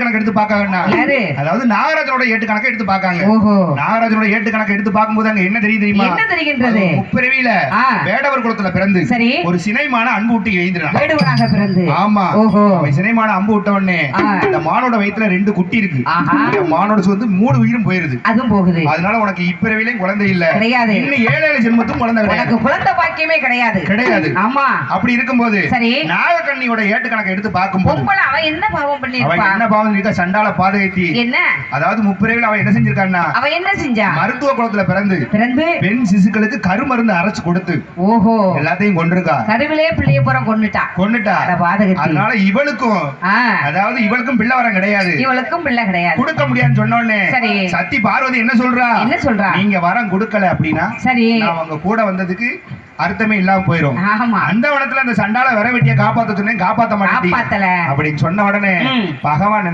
கணக்கு எடுத்து பார்க்க வேண்டாம். அதாவது நாகராஜனோட ஏட்டு கணக்கு எடுத்து பார்க்காங்க. நாகராஜனோட ஏட்டு கணக்கு எடுத்து பார்க்கும்போது அங்க என்ன தெரியுமா? என்ன தெரிகின்றது? முப்பிரவியில வேடவர் குலத்துல பிறந்து ஒரு சினைமான அன்பு ஊட்டி எழுந்திரான். வேடுவனாக பிறந்து. ஆமா. சினைமான அம்பு விட்ட உடனே இந்த மானோட வயித்துல 2 குட்டி இருக்கு. மானோட வந்து 3 உயிரும் போயிருது. அதுவும் போகுது. அதனால உனக்கு இப்பிறவிலையும் குழந்தை இல்ல. கிடையாது. இன்னும் 7 ஜென்மத்தும் குழந்தை கிடையாது. உனக்கு குழந்தை பாக்கியமே கிடையாது. கிடையாது. ஆமா. அப்படி இருக்கும்போது நாகக்கண்ணியோட ஏட்டு கணக்கு எடுத்து பார்க்கும்போது அவ என்ன பாவம் பண்ணிருப்பா? அவ என்ன பாவம் பண்ணிருக்கா? சண்டால பாதகத்தி. என்ன? அதாவது முப்பிரவில அவ என்ன செஞ்சிருக்கான்னா, அவ என்ன செஞ்சா? மருத்துவ குலத்துல பிறந்து பெண் சிசுக்களுக்கு கருமருந்து அரைச்சு கொடுத்து எல்லாத்தையும் கொண்டிருக்கா. கருவிலே பிள்ளைய பூரா கொன்னுட்டா. அதனால இவளுக்கும் அதாவது இவளுக்கும் பிள்ளை வரம் கிடையாது. இவளுக்கும் பிள்ளை கிடையாது. கொடுக்க முடியாதுன்னு சொன்ன உடனே சத்தி பார்வதி என்ன சொல்றா? நீங்க வரம் கொடுக்கல அப்படின்னா நான் உங்க கூட வந்ததுக்கு அர்த்தமே இல்லாம போயிரும். அந்த வனத்துல அந்த சண்டால வர வெட்டிய காப்பாத்த சொன்னேன், காப்பாத்த மாட்டேன் அப்படின்னு சொன்ன உடனே பகவான்